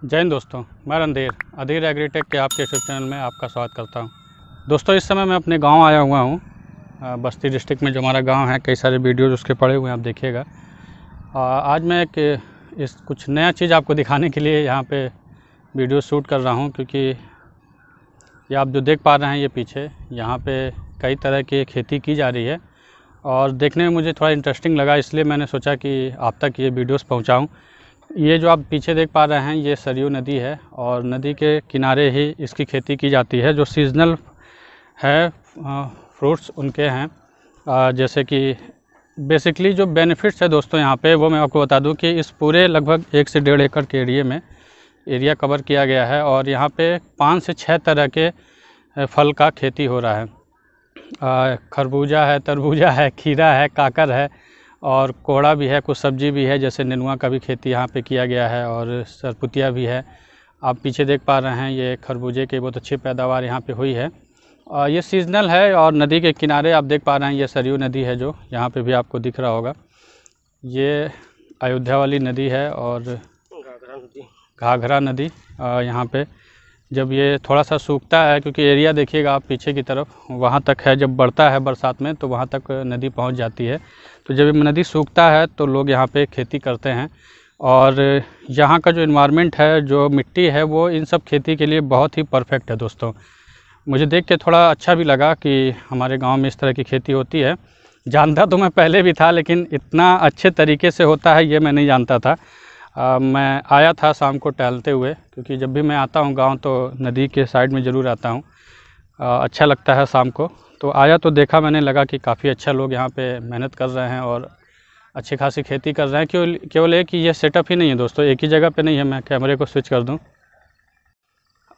जय हिंद दोस्तों, मैं रणधीर अधीर एग्रीटेक के आपके यूट्यूब चैनल में आपका स्वागत करता हूं। दोस्तों, इस समय मैं अपने गांव आया हुआ हूं। बस्ती डिस्ट्रिक्ट में जो हमारा गांव है, कई सारे वीडियोज़ उसके पड़े हुए हैं, आप देखिएगा। आज मैं कुछ नया चीज़ आपको दिखाने के लिए यहाँ पे वीडियो शूट कर रहा हूँ, क्योंकि ये आप जो देख पा रहे हैं ये पीछे यहाँ पे कई तरह की खेती की जा रही है और देखने में मुझे थोड़ा इंटरेस्टिंग लगा, इसलिए मैंने सोचा कि आप तक ये वीडियोज़ पहुँचाऊँ। ये जो आप पीछे देख पा रहे हैं ये सरयू नदी है और नदी के किनारे ही इसकी खेती की जाती है। जो सीज़नल है फ्रूट्स उनके हैं, जैसे कि बेसिकली जो बेनिफिट्स है दोस्तों यहाँ पे, वो मैं आपको बता दूं कि इस पूरे लगभग 1 से 1.5 एकड़ के एरिया कवर किया गया है और यहाँ पे 5 से 6 तरह के फल का खेती हो रहा है। खरबूजा है, तरबूजा है, खीरा है, काकर है और कोहड़ा भी है, कुछ सब्जी भी है, जैसे नेनुआ का भी खेती यहाँ पे किया गया है और सरपुतिया भी है। आप पीछे देख पा रहे हैं ये खरबूजे की बहुत अच्छी पैदावार यहाँ पे हुई है। ये सीज़नल है और नदी के किनारे आप देख पा रहे हैं ये सरयू नदी है, जो यहाँ पे भी आपको दिख रहा होगा। ये अयोध्या वाली नदी है और घाघरा नदी यहाँ पे जब ये थोड़ा सा सूखता है, क्योंकि एरिया देखिएगा आप पीछे की तरफ, वहाँ तक है, जब बढ़ता है बरसात में तो वहाँ तक नदी पहुँच जाती है। तो जब नदी सूखता है तो लोग यहाँ पे खेती करते हैं और यहाँ का जो इन्वायरमेंट है, जो मिट्टी है, वो इन सब खेती के लिए बहुत ही परफेक्ट है। दोस्तों, मुझे देख के थोड़ा अच्छा भी लगा कि हमारे गाँव में इस तरह की खेती होती है। जानता तो मैं पहले भी था, लेकिन इतना अच्छे तरीके से होता है ये मैं नहीं जानता था। मैं आया था शाम को टहलते हुए, क्योंकि जब भी मैं आता हूँ गांव तो नदी के साइड में ज़रूर आता हूँ। अच्छा लगता है शाम को, तो आया तो देखा मैंने, लगा कि काफ़ी अच्छा लोग यहाँ पे मेहनत कर रहे हैं और अच्छी खासी खेती कर रहे हैं। केवल एक ही ये सेटअप ही नहीं है दोस्तों, एक ही जगह पे नहीं है। मैं कैमरे को स्विच कर दूँ,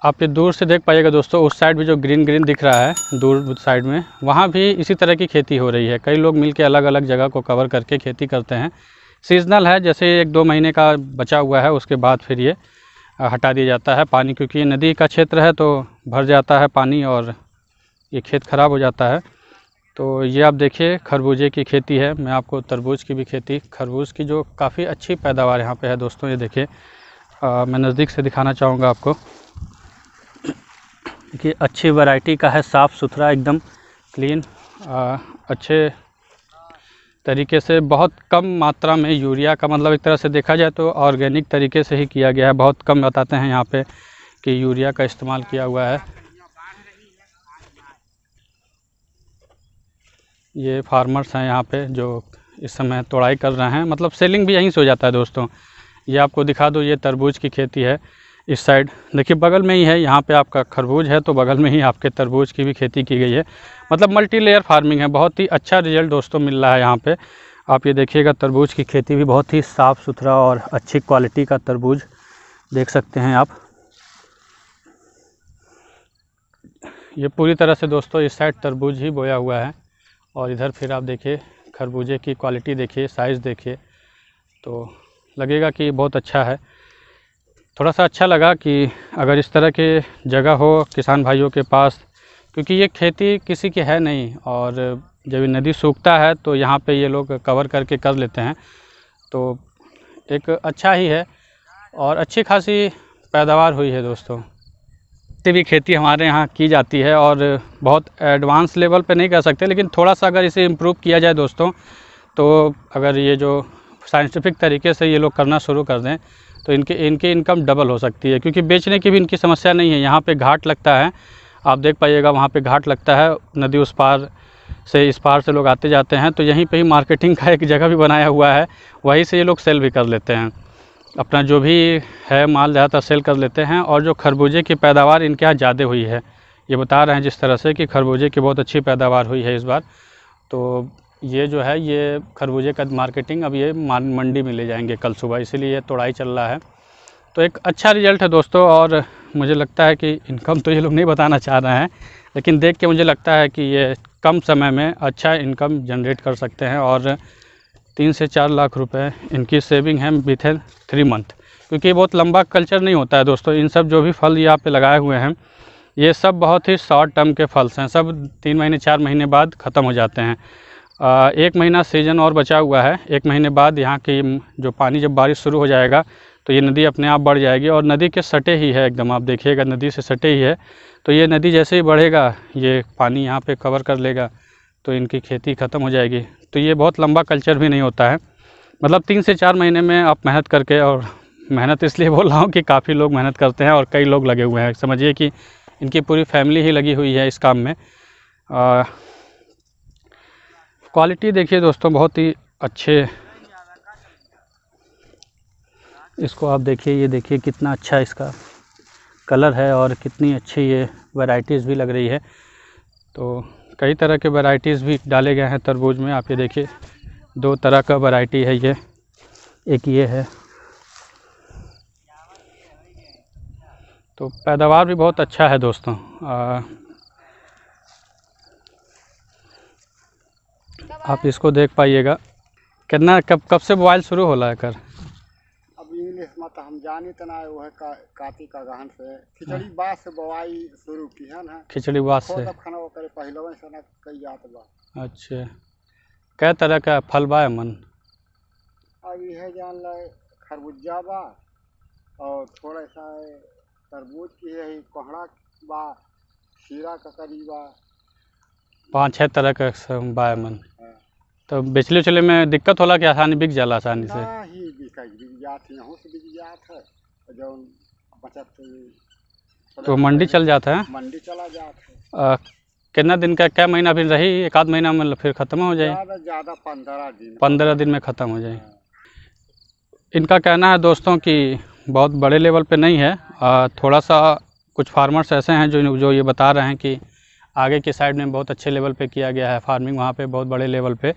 आप ये दूर से देख पाइएगा दोस्तों, उस साइड भी जो ग्रीन दिख रहा है दूर साइड में, वहाँ भी इसी तरह की खेती हो रही है। कई लोग मिल के अलग अलग जगह को कवर करके खेती करते हैं। सीज़नल है, जैसे 1-2 महीने का बचा हुआ है, उसके बाद फिर ये हटा दिया जाता है पानी, क्योंकि ये नदी का क्षेत्र है तो भर जाता है पानी और ये खेत ख़राब हो जाता है। तो ये आप देखिए खरबूजे की खेती है। मैं आपको तरबूज की भी खेती, खरबूज की जो काफ़ी अच्छी पैदावार यहाँ पे है दोस्तों, ये देखिए। मैं नज़दीक से दिखाना चाहूँगा आपको कि अच्छी वैरायटी का है, साफ़ सुथरा एकदम क्लीन, अच्छे तरीके से, बहुत कम मात्रा में यूरिया का, मतलब एक तरह से देखा जाए तो ऑर्गेनिक तरीके से ही किया गया है। बहुत कम बताते हैं यहाँ पे कि यूरिया का इस्तेमाल किया हुआ है। ये फार्मर्स हैं यहाँ पे जो इस समय तोड़ाई कर रहे हैं, मतलब सेलिंग भी यहीं से हो जाता है दोस्तों। ये आपको दिखा दो, ये तरबूज की खेती है इस साइड, देखिए बगल में ही है। यहाँ पे आपका खरबूज है तो बगल में ही आपके तरबूज की भी खेती की गई है। मतलब मल्टी लेयर फार्मिंग है, बहुत ही अच्छा रिजल्ट दोस्तों मिल रहा है यहाँ पे। आप ये देखिएगा, तरबूज की खेती भी बहुत ही साफ़ सुथरा और अच्छी क्वालिटी का तरबूज देख सकते हैं आप। ये पूरी तरह से दोस्तों इस साइड तरबूज ही बोया हुआ है और इधर फिर आप देखिए खरबूजे की क्वालिटी देखिए, साइज़ देखिए, तो लगेगा कि बहुत अच्छा है। थोड़ा सा अच्छा लगा कि अगर इस तरह के जगह हो किसान भाइयों के पास, क्योंकि ये खेती किसी की है नहीं और जब ये नदी सूखता है तो यहाँ पे ये लोग कवर करके कर लेते हैं, तो एक अच्छा ही है और अच्छी खासी पैदावार हुई है दोस्तों। ये भी खेती हमारे यहाँ की जाती है और बहुत एडवांस लेवल पे नहीं कर सकते, लेकिन थोड़ा सा अगर इसे इम्प्रूव किया जाए दोस्तों, तो अगर ये जो साइंटिफिक तरीके से ये लोग करना शुरू कर दें तो इनकी इनकम डबल हो सकती है, क्योंकि बेचने की भी इनकी समस्या नहीं है। यहाँ पे घाट लगता है, आप देख पाइएगा, वहाँ पे घाट लगता है, नदी उस पार से इस पार से लोग आते जाते हैं, तो यहीं पे ही मार्केटिंग का एक जगह भी बनाया हुआ है, वहीं से ये लोग सेल भी कर लेते हैं। अपना जो भी है माल ज़्यादातर सेल कर लेते हैं। और जो खरबूजे की पैदावार इनके यहाँ ज़्यादा हुई है, ये बता रहे हैं जिस तरह से कि खरबूजे की बहुत अच्छी पैदावार हुई है इस बार। तो ये जो है, ये खरबूजे का मार्केटिंग अब ये मंडी में ले जाएंगे कल सुबह, इसीलिए ये तोड़ाई चल रहा है। तो एक अच्छा रिजल्ट है दोस्तों और मुझे लगता है कि इनकम तो ये लोग नहीं बताना चाह रहे हैं, लेकिन देख के मुझे लगता है कि ये कम समय में अच्छा इनकम जनरेट कर सकते हैं और 3 से 4 लाख रुपए इनकी सेविंग है विथिन 3 मंथ, क्योंकि ये बहुत लंबा कल्चर नहीं होता है दोस्तों। इन सब जो भी फल यहाँ पे लगाए हुए हैं, ये सब बहुत ही शॉर्ट टर्म के फल्स हैं, सब 3 महीने 4 महीने बाद ख़त्म हो जाते हैं। 1 महीना सीज़न और बचा हुआ है, 1 महीने बाद यहाँ की जो पानी, जब बारिश शुरू हो जाएगा तो ये नदी अपने आप बढ़ जाएगी। और नदी के सटे ही है एकदम, आप देखिएगा नदी से सटे ही है। तो ये नदी जैसे ही बढ़ेगा ये पानी यहाँ पे कवर कर लेगा तो इनकी खेती ख़त्म हो जाएगी। तो ये बहुत लंबा कल्चर भी नहीं होता है, मतलब 3 से 4 महीने में आप मेहनत करके, और मेहनत इसलिए बोल रहा हूँ कि काफ़ी लोग मेहनत करते हैं और कई लोग लगे हुए हैं। समझिए कि इनकी पूरी फैमिली ही लगी हुई है इस काम में। क्वालिटी देखिए दोस्तों बहुत ही अच्छे, इसको आप देखिए, ये देखिए कितना अच्छा इसका कलर है और कितनी अच्छी ये वैरायटीज़ भी लग रही है। तो कई तरह के वैरायटीज़ भी डाले गए हैं तरबूज में। आप ये देखिए 2 तरह का वैरायटी है ये, एक ये है। तो पैदावार भी बहुत अच्छा है दोस्तों। आप इसको देख पाइएगा कितना, कब से बोआइल शुरू होला है कर? अब इंग्लिश में तो हम जानी तना वो है कार्तिक का गहन से खिचड़ी बात से बोआई शुरू की है ना, खिचड़ी बात से खाना वो करे पहले से ना कई जात बा। अच्छा, कै तरह का फल बा मन? अब यह जान ले खरबूजा बा और थोड़ा सा तरबूज की है, कोहड़ा बा, खीरा ककड़ी बा, 5-6 तरह का बा मन। तो बेचले उचले में दिक्कत होला कि आसानी बिक जाला आसानी से? ही बिक जात है, यहाँ से बिक जात है जो बचत। तो मंडी चल जाता है? मंडी चला जाता है। कितना दिन का, क्या महीना भी रही? 1 आध महीना में फिर ख़त्म हो जाए? ज़्यादा 15 दिन में ख़त्म हो जाए। इनका कहना है दोस्तों कि बहुत बड़े लेवल पे नहीं है, थोड़ा सा कुछ फार्मर्स ऐसे हैं जो ये बता रहे हैं कि आगे की साइड में बहुत अच्छे लेवल पे किया गया है फार्मिंग, वहाँ पे बहुत बड़े लेवल पे,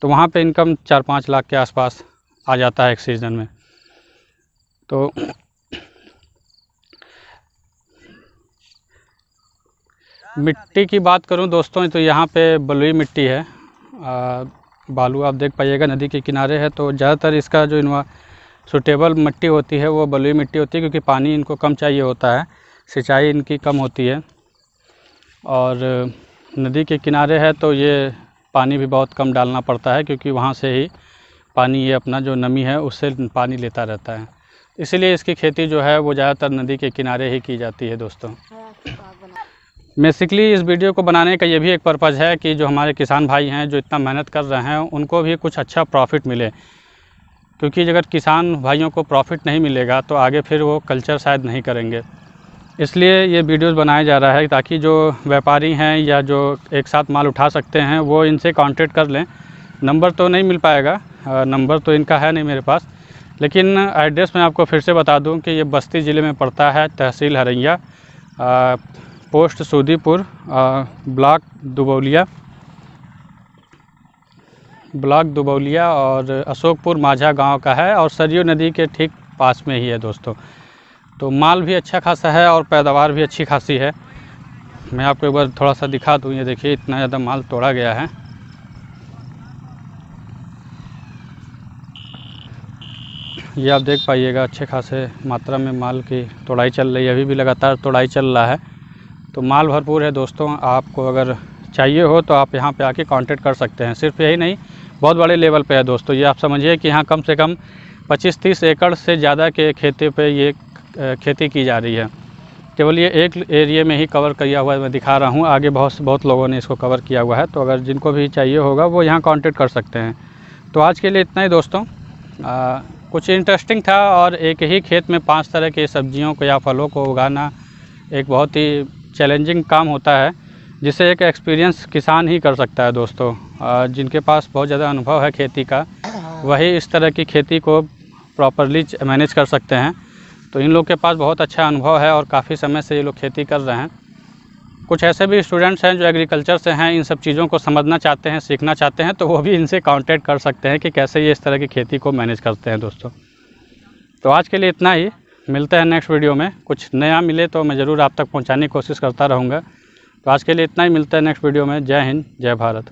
तो वहाँ पे इनकम 4-5 लाख के आसपास आ जाता है एक सीज़न में। तो मिट्टी की बात करूं दोस्तों तो यहाँ पे बलुई मिट्टी है, बालू आप देख पाइएगा नदी के किनारे है। तो ज़्यादातर इसका जो सूटेबल मिट्टी होती है वो बलुई मिट्टी होती है, क्योंकि पानी इनको कम चाहिए होता है, सिंचाई इनकी कम होती है। और नदी के किनारे है तो ये पानी भी बहुत कम डालना पड़ता है, क्योंकि वहाँ से ही पानी ये अपना जो नमी है उससे पानी लेता रहता है। इसीलिए इसकी खेती जो है वो ज़्यादातर नदी के किनारे ही की जाती है दोस्तों। बेसिकली इस वीडियो को बनाने का ये भी एक पर्पज़ है कि जो हमारे किसान भाई हैं जो इतना मेहनत कर रहे हैं उनको भी कुछ अच्छा प्रॉफिट मिले, क्योंकि अगर किसान भाइयों को प्रॉफिट नहीं मिलेगा तो आगे फिर वो कल्चर शायद नहीं करेंगे। इसलिए ये वीडियोस बनाया जा रहा है ताकि जो व्यापारी हैं या जो एक साथ माल उठा सकते हैं वो इनसे कांटेक्ट कर लें। नंबर तो नहीं मिल पाएगा, नंबर तो इनका है नहीं मेरे पास, लेकिन एड्रेस मैं आपको फिर से बता दूं कि ये बस्ती ज़िले में पड़ता है, तहसील हरैया, पोस्ट सूदीपुर, ब्लॉक दुबौलिया और अशोकपुर माझा गांव का है, और सरयू नदी के ठीक पास में ही है दोस्तों। तो माल भी अच्छा खासा है और पैदावार भी अच्छी खासी है। मैं आपको एक बार थोड़ा सा दिखा दूँ, ये देखिए इतना ज़्यादा माल तोड़ा गया है। ये आप देख पाइएगा अच्छे खासे मात्रा में माल की तोड़ाई चल रही है, अभी भी लगातार तोड़ाई चल रहा है। तो माल भरपूर है दोस्तों, आपको अगर चाहिए हो तो आप यहाँ पे आके कांटेक्ट कर सकते हैं। सिर्फ यही नहीं, बहुत बड़े लेवल पे है दोस्तों। ये आप समझिए कि यहाँ कम से कम 25-30 एकड़ से ज़्यादा के खेती पे ये खेती की जा रही है। केवल ये एक एरिया में ही कवर किया हुआ है, मैं दिखा रहा हूँ, आगे बहुत लोगों ने इसको कवर किया हुआ है। तो अगर जिनको भी चाहिए होगा वो यहाँ कांटेक्ट कर सकते हैं। तो आज के लिए इतना ही दोस्तों, कुछ इंटरेस्टिंग था, और एक ही खेत में 5 तरह के सब्जियों को या फलों को उगाना एक बहुत ही चैलेंजिंग काम होता है, जिसे एक एक्सपीरियंस किसान ही कर सकता है दोस्तों। जिनके पास बहुत ज़्यादा अनुभव है खेती का, वही इस तरह की खेती को प्रॉपरली मैनेज कर सकते हैं। तो इन लोग के पास बहुत अच्छा अनुभव है और काफ़ी समय से ये लोग खेती कर रहे हैं। कुछ ऐसे भी स्टूडेंट्स हैं जो एग्रीकल्चर से हैं, इन सब चीज़ों को समझना चाहते हैं, सीखना चाहते हैं, तो वो भी इनसे कांटेक्ट कर सकते हैं कि कैसे ये इस तरह की खेती को मैनेज करते हैं दोस्तों। तो आज के लिए इतना ही, मिलते हैं नेक्स्ट वीडियो में। कुछ नया मिले तो मैं ज़रूर आप तक पहुंचाने की कोशिश करता रहूँगा। तो आज के लिए इतना ही, मिलते हैं नेक्स्ट वीडियो में। जय हिंद, जय भारत।